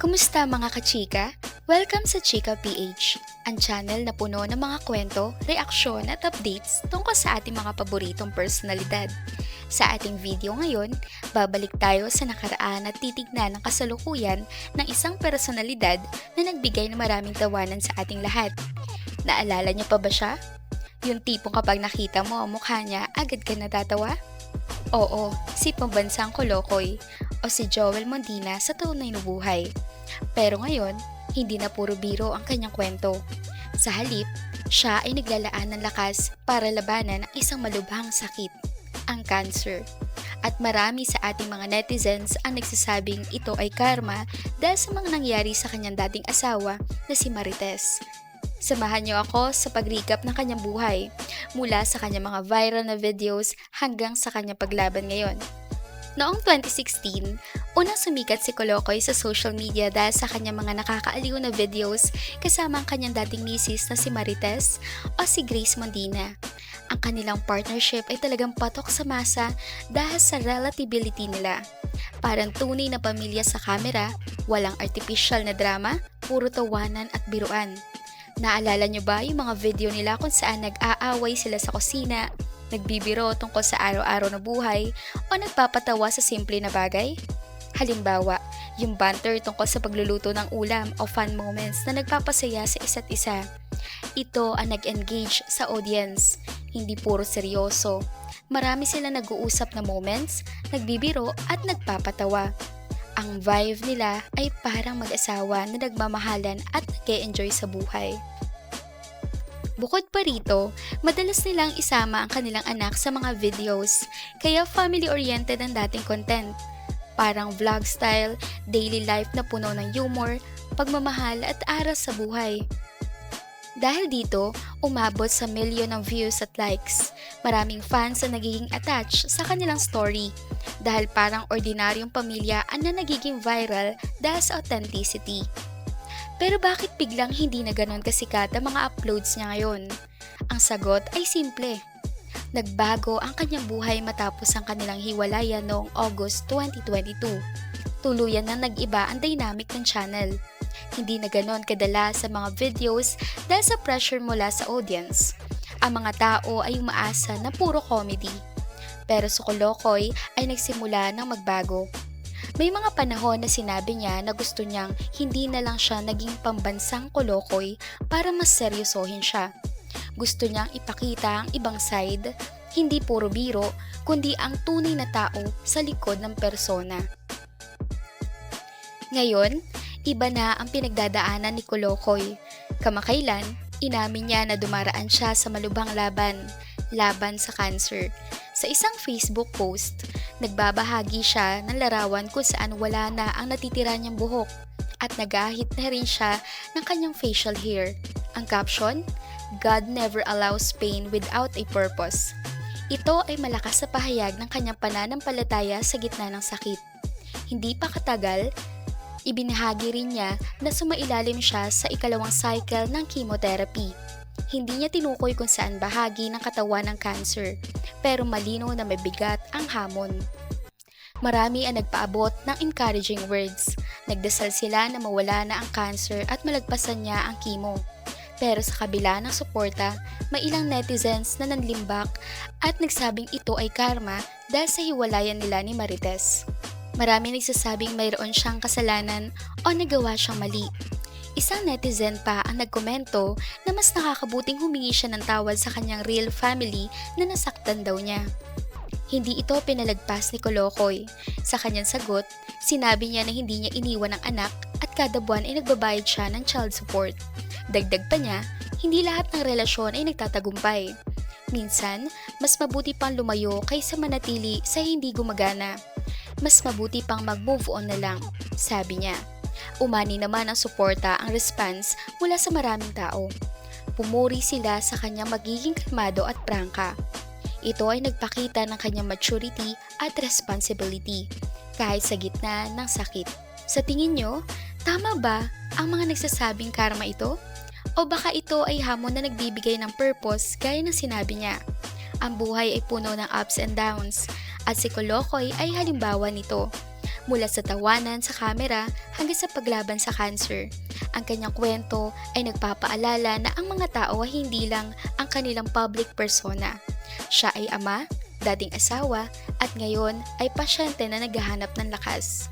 Kumusta mga kachika? Welcome sa Chika PH, ang channel na puno ng mga kwento, reaksyon at updates tungkol sa ating mga paboritong personalidad. Sa ating video ngayon, babalik tayo sa nakaraan at titignan ang kasalukuyan ng isang personalidad na nagbigay ng maraming tawanan sa ating lahat. Naalala niyo pa ba siya? Yung tipong kapag nakita mo ang mukha niya, agad ka natatawa? Oo, si pambansang Kolokoy o si Joel Mondina sa tunay na buhay. Pero ngayon, hindi na puro biro ang kanyang kwento. Sa halip, siya ay naglalaan ng lakas para labanan ang isang malubhang sakit, ang cancer. At marami sa ating mga netizens ang nagsasabing ito ay karma dahil sa mga nangyari sa kanyang dating asawa na si Marites. Samahan niyo ako sa pag-recap ng kanyang buhay, mula sa kanyang mga viral na videos hanggang sa kanyang paglaban ngayon. Noong 2016, unang sumikat si Kolokoy sa social media dahil sa kanyang mga nakakaaliw na videos kasama ang kanyang dating misis na si Marites o si Grace Mondina. Ang kanilang partnership ay talagang patok sa masa dahil sa relatability nila. Parang tunay na pamilya sa kamera, walang artificial na drama, puro tawanan at biruan. Naalala nyo ba yung mga video nila kung saan nag-aaway sila sa kusina, nagbibiro tungkol sa araw-araw na buhay, o nagpapatawa sa simple na bagay? Halimbawa, yung banter tungkol sa pagluluto ng ulam o fun moments na nagpapasaya sa isa't isa. Ito ang nag-engage sa audience, hindi puro seryoso. Marami sila nag-uusap na moments, nagbibiro at nagpapatawa. Ang vibe nila ay parang mag-asawa na nagmamahalan at nag-e-enjoy sa buhay. Bukod pa rito, madalas nilang isama ang kanilang anak sa mga videos, kaya family-oriented ang dating content. Parang vlog style, daily life na puno ng humor, pagmamahal at aral sa buhay. Dahil dito, umabot sa milyon ng views at likes. Maraming fans ang nagiging attached sa kanilang story dahil parang ordinaryong pamilya ang na nagiging viral dahil sa authenticity. Pero bakit biglang hindi na ganon kasikat ang mga uploads niya ngayon? Ang sagot ay simple. Nagbago ang kanyang buhay matapos ang kanilang hiwalayan noong August 2022. Tuluyan na nag-iba ang dynamic ng channel. Hindi na ganon kadala sa mga videos dahil sa pressure mula sa audience. Ang mga tao ay umaasa na puro comedy. Pero sa Kolokoy ay nagsimula ng magbago. May mga panahon na sinabi niya na gusto niyang hindi na lang siya naging pambansang Kolokoy para mas seryosohin siya. Gusto niyang ipakita ang ibang side, hindi puro biro, kundi ang tunay na tao sa likod ng persona. Ngayon, iba na ang pinagdadaanan ni Kolokoy. Kamakailan, inamin niya na dumaraan siya sa malubhang laban sa cancer. Sa isang Facebook post, nagbabahagi siya ng larawan kung saan wala na ang natitira niyang buhok at nagahit na rin siya ng kanyang facial hair. Ang caption, "God never allows pain without a purpose." Ito ay malakas sa pahayag ng kanyang pananampalataya sa gitna ng sakit. Hindi pa katagal, ibinahagi rin niya na sumailalim siya sa ikalawang cycle ng chemotherapy. Hindi niya tinukoy kung saan bahagi ng katawan ng cancer, pero malinaw na mabigat ang hamon. Marami ang nagpaabot ng encouraging words. Nagdasal sila na mawala na ang cancer at malagpasan niya ang chemo. Pero sa kabila ng suporta, may ilang netizens na nanlimbak at nagsabing ito ay karma dahil sa hiwalayan nila ni Marites. Marami nagsasabing mayroon siyang kasalanan o nagawa siyang mali. Isang netizen pa ang nagkomento na mas nakakabuting humingi siya ng tawad sa kanyang real family na nasaktan daw niya. Hindi ito pinalagpas ni Kolokoy. Sa kanyang sagot, sinabi niya na hindi niya iniwan ang anak at kada buwan ay nagbabayad siya ng child support. Dagdag pa niya, hindi lahat ng relasyon ay nagtatagumpay. Minsan, mas mabuti pang lumayo kaysa manatili sa hindi gumagana. Mas mabuti pang mag-move on na lang, sabi niya. Umani naman ang suporta ang response mula sa maraming tao. Pumuri sila sa kanyang magiging kalmado at prangka. Ito ay nagpakita ng kanyang maturity at responsibility kahit sa gitna ng sakit. Sa tingin nyo, tama ba ang mga nagsasabing karma ito? O baka ito ay hamon na nagbibigay ng purpose gaya ng sinabi niya? Ang buhay ay puno ng ups and downs at si Kolokoy ay halimbawa nito. mula sa tawanan sa kamera hanggang sa paglaban sa cancer. Ang kanyang kwento ay nagpapaalala na ang mga tao ay hindi lang ang kanilang public persona. Siya ay ama, dating asawa, at ngayon ay pasyente na naghahanap ng lakas.